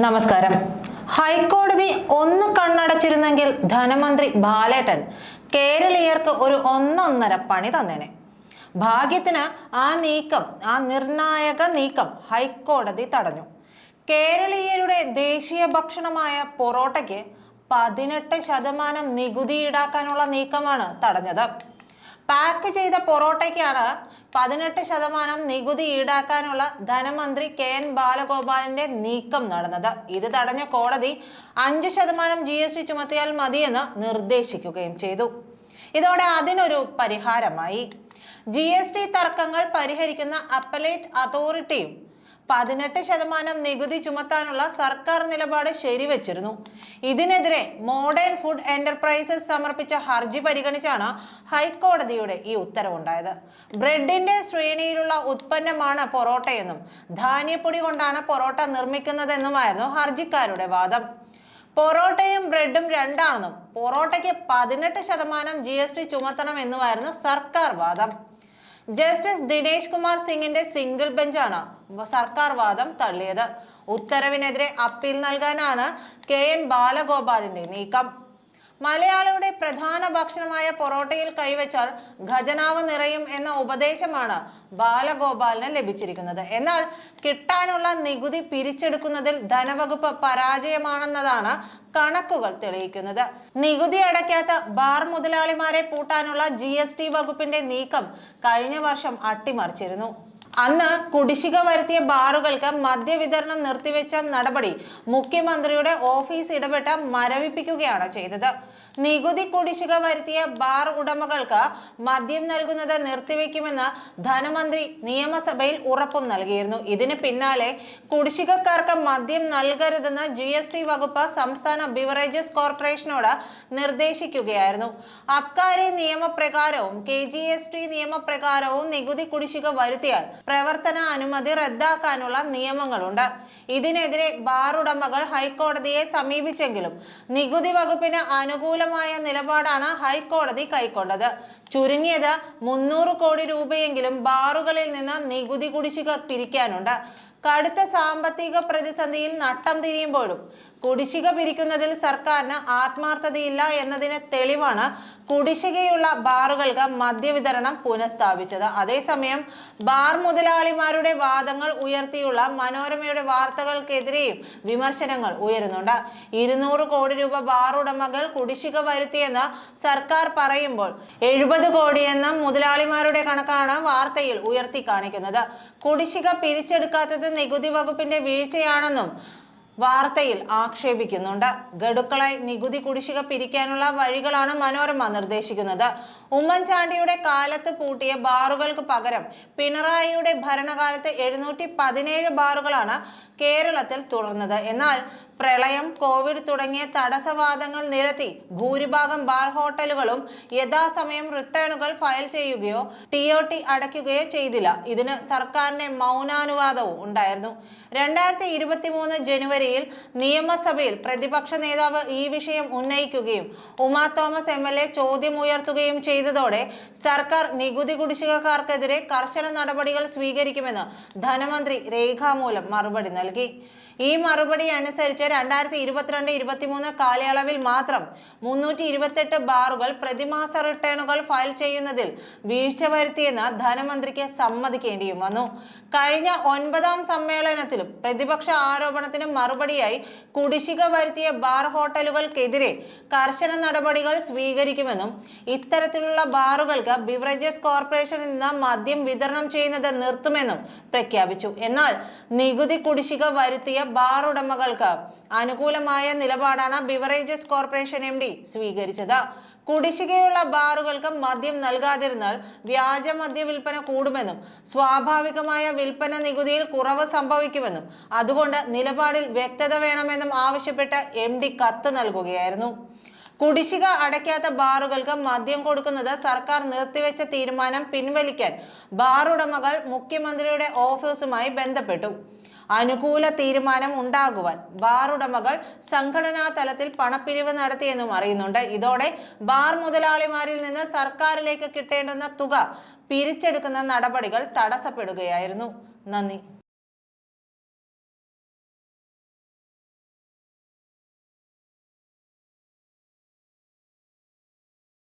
നമസ്കാരം. ഹൈക്കോടതി ഒന്ന് കണ്ണടച്ചിരുന്നെങ്കിൽ ധനമന്ത്രി ബാലേട്ടൻ കേരളീയർക്ക് ഒരു ഒന്നൊന്നര പണി തന്നേനെ. ഭാഗ്യത്തിന് ആ നിർണായക നീക്കം ഹൈക്കോടതി തടഞ്ഞു. കേരളീയരുടെ ദേശീയ ഭക്ഷണമായ പൊറോട്ടയ്ക്ക് 18% നികുതി ഈടാക്കാനുള്ള നീക്കമാണ് തടഞ്ഞത്. പാക്ക് ചെയ്ത പൊറോട്ടയ്ക്കാണ് 18% നികുതി ഈടാക്കാനുള്ള ധനമന്ത്രി KN ബാലഗോപാലിന്റെ നീക്കം നടന്നത്. ഇത് തടഞ്ഞ കോടതി 5% GST ചുമത്തിയാൽ മതിയെന്ന് നിർദ്ദേശിക്കുകയും ചെയ്തു. ഇതോടെ അതിനൊരു പരിഹാരമായി. GST തർക്കങ്ങൾ പരിഹരിക്കുന്ന അപ്പലേറ്റ് അതോറിറ്റിയും 18% നികുതി ചുമത്താനുള്ള സർക്കാർ നിലപാട് ശരിവച്ചിരുന്നു. ഇതിനെതിരെ മോഡേൺ ഫുഡ് എന്റർപ്രൈസസ് സമർപ്പിച്ച ഹർജി പരിഗണിച്ചാണ് ഹൈക്കോടതിയുടെ ഈ ഉത്തരവുണ്ടായത്. ബ്രെഡിന്റെ ശ്രേണിയിലുള്ള ഉത്പന്നമാണ് പൊറോട്ടയെന്നും ധാന്യപ്പൊടി കൊണ്ടാണ് പൊറോട്ട നിർമ്മിക്കുന്നതെന്നുമായിരുന്നു ഹർജിക്കാരുടെ വാദം. പൊറോട്ടയും ബ്രെഡും രണ്ടാണെന്നും പൊറോട്ടയ്ക്ക് 18% GST ചുമത്തണമെന്നുമായിരുന്നു സർക്കാർ വാദം. ജസ്റ്റിസ് ദിനേശ് കുമാർ സിംഗിന്റെ സിംഗിൾ ബെഞ്ചാണ് സർക്കാർ വാദം തള്ളിയത്. ഉത്തരവിനെതിരെ അപ്പീൽ നൽകാനാണ് KN ബാലഗോപാലിന്റെ നീക്കം. മലയാളിയുടെ പ്രധാന ഭക്ഷണമായ പൊറോട്ടയിൽ കൈവച്ചാൽ ഖജനാവ് നിറയും എന്ന ഉപദേശമാണ് ബാലഗോപാലിന് ലഭിച്ചിരിക്കുന്നത്. എന്നാൽ കിട്ടാനുള്ള നികുതി പിരിച്ചെടുക്കുന്നതിൽ ധനവകുപ്പ് പരാജയമാണെന്നതാണ് കണക്കുകൾ തെളിയിക്കുന്നത്. നികുതി അടയ്ക്കാത്ത ബാർ മുതലാളിമാരെ പൂട്ടാനുള്ള GST വകുപ്പിന്റെ നീക്കം കഴിഞ്ഞ വർഷം അട്ടിമറിച്ചിരുന്നു. അന്ന് കുടിശ്ശിക വരുത്തിയ ബാറുകൾക്ക് മദ്യവിതരണം നിർത്തിവെച്ച നടപടി മുഖ്യമന്ത്രിയുടെ ഓഫീസ് ഇടപെട്ട് മരവിപ്പിക്കുകയാണ് ചെയ്തത്. നികുതി കുടിശ്ശിക വരുത്തിയ ബാർ ഉടമകൾക്ക് മദ്യം നൽകുന്നത് നിർത്തിവെക്കുമെന്ന് ധനമന്ത്രി നിയമസഭയിൽ ഉറപ്പും നൽകിയിരുന്നു. ഇതിന് പിന്നാലെ കുടിശ്ശികക്കാർക്ക് മദ്യം നൽകരുതെന്ന് GST വകുപ്പ് സംസ്ഥാന ബിവറേജസ് കോർപ്പറേഷനോട് നിർദ്ദേശിക്കുകയായിരുന്നു. അബ്കാരി നിയമപ്രകാരവും KGST നിയമപ്രകാരവും നികുതി കുടിശ്ശിക വരുത്തിയാൽ പ്രവർത്തന അനുമതി റദ്ദാക്കാനുള്ള നിയമങ്ങളുണ്ട്. ഇതിനെതിരെ ബാർ ഉടമകൾ ഹൈക്കോടതിയെ സമീപിച്ചെങ്കിലും നികുതി വകുപ്പിന് അനുകൂലമായ നിലപാടാണ് ഹൈക്കോടതി കൈക്കൊണ്ടത്. ചുരുങ്ങിയത് 300 കോടി രൂപയെങ്കിലും ബാറുകളിൽ നിന്ന് നികുതി കുടിശ്ശിക പിരിക്കാനുണ്ട്. കടുത്ത സാമ്പത്തിക പ്രതിസന്ധിയിൽ നട്ടം തിരിയുമ്പോഴും കുടിശ്ശിക പിരിക്കുന്നതിൽ സർക്കാരിന് ആത്മാർത്ഥതയില്ല എന്നതിന് തെളിവാണ് കുടിശ്ശികയുള്ള ബാറുകൾക്ക് മദ്യവിതരണം പുനഃസ്ഥാപിച്ചത്. അതേസമയം ബാർ മുതലാളിമാരുടെ വാദങ്ങൾ ഉയർത്തിയുള്ള മനോരമയുടെ വാർത്തകൾക്കെതിരെയും വിമർശനങ്ങൾ ഉയരുന്നുണ്ട്. 200 കോടി രൂപ ബാർ ഉടമകൾ കുടിശ്ശിക വരുത്തിയെന്ന് സർക്കാർ പറയുമ്പോൾ 70 കോടിയെന്ന മുതലാളിമാരുടെ കണക്കാണ് വാർത്തയിൽ ഉയർത്തി കാണിക്കുന്നത്. കുടിശ്ശിക പിരിച്ചെടുക്കാത്തത് നികുതി വകുപ്പിന്റെ വീഴ്ചയാണെന്നും വാർത്തയിൽ ആക്ഷേപിക്കുന്നുണ്ട്. ഗഡുക്കളായി നികുതി കുടിശ്ശിക പിരിക്കാനുള്ള വഴികളാണ് മനോരമ നിർദ്ദേശിക്കുന്നത്. ഉമ്മൻചാണ്ടിയുടെ കാലത്ത് പൂട്ടിയ ബാറുകൾക്ക് പകരം പിണറായിയുടെ ഭരണകാലത്ത് 717 ബാറുകളാണ് കേരളത്തിൽ തുറന്നത്. എന്നാൽ പ്രളയം, കോവിഡ് തുടങ്ങിയ തടസ്സവാദങ്ങൾ നിരത്തി ഭൂരിഭാഗം ബാർ ഹോട്ടലുകളും യഥാസമയം റിട്ടേണുകൾ ഫയൽ ചെയ്യുകയോ TOT അടയ്ക്കുകയോ ചെയ്തില്ല. ഇതിന് സർക്കാരിന്റെ മൗനാനുവാദവും ഉണ്ടായിരുന്നു. 2023 ജനുവരിയിൽ നിയമസഭയിൽ പ്രതിപക്ഷ നേതാവ് ഈ വിഷയം ഉന്നയിക്കുകയും ഉമാ തോമസ് MLA ചോദ്യം ഉയർത്തുകയും ചെയ്തതോടെ സർക്കാർ നികുതി കുടിശ്ശികക്കാർക്കെതിരെ കർശന നടപടികൾ സ്വീകരിക്കുമെന്ന് ധനമന്ത്രി രേഖാമൂലം മറുപടി നൽകി. ഈ മറുപടി അനുസരിച്ച് 2022-23 കാലയളവിൽ മാത്രം 328 ബാറുകൾ പ്രതിമാസ റിട്ടേണുകൾ ഫയൽ ചെയ്യുന്നതിൽ വീഴ്ച വരുത്തിയെന്ന് ധനമന്ത്രിക്ക് സമ്മതിക്കേണ്ടിയും വന്നു. കഴിഞ്ഞ 9ാം സമ്മേളനത്തിലും പ്രതിപക്ഷ ആരോപണത്തിന് മറുപടിയായി കുടിശ്ശിക വരുത്തിയ ബാർ ഹോട്ടലുകൾക്കെതിരെ കർശന നടപടികൾ സ്വീകരിക്കുമെന്നും ഇത്തരത്തിലുള്ള ബാറുകൾക്ക് ബിവറേജസ് കോർപ്പറേഷനിൽ നിന്ന് മദ്യം വിതരണം ചെയ്യുന്നത് നിർത്തുമെന്നും പ്രഖ്യാപിച്ചു. എന്നാൽ നികുതി കുടിശ്ശിക വരുത്തിയ ബാർ ഉടമകൾക്ക് അനുകൂലമായ നിലപാടാണ് ബിവറേജസ് കോർപ്പറേഷൻ MD സ്വീകരിച്ചത്. കുടിശ്ശികയുള്ള ബാറുകൾക്ക് മദ്യം നൽകാതിരുന്നാൽ വ്യാജ മദ്യ വിൽപ്പന കൂടുമെന്നും സ്വാഭാവികമായ വിൽപ്പന നികുതിയിൽ കുറവ് സംഭവിക്കുമെന്നും അതുകൊണ്ട് നിലപാടിൽ വ്യക്തത വേണമെന്നും ആവശ്യപ്പെട്ട് MD കത്ത് നൽകുകയായിരുന്നു. കുടിശ്ശിക അടയ്ക്കാത്ത ബാറുകൾക്ക് മദ്യം കൊടുക്കുന്നത് സർക്കാർ നിർത്തിവെച്ച തീരുമാനം പിൻവലിക്കാൻ ബാർ ഉടമകൾ മുഖ്യമന്ത്രിയുടെ ഓഫീസുമായി ബന്ധപ്പെട്ടു. അനുകൂല തീരുമാനം ഉണ്ടാകുവാൻ ബാർ ഉടമകൾ സംഘടനാ തലത്തിൽ പണപ്പിരിവ് നടത്തിയെന്നും അറിയുന്നുണ്ട്. ഇതോടെ ബാർ മുതലാളിമാരിൽ നിന്ന് സർക്കാരിലേക്ക് കിട്ടേണ്ടുന്ന തുക പിരിച്ചെടുക്കുന്ന നടപടികൾ തടസ്സപ്പെടുകയായിരുന്നു. നന്ദി.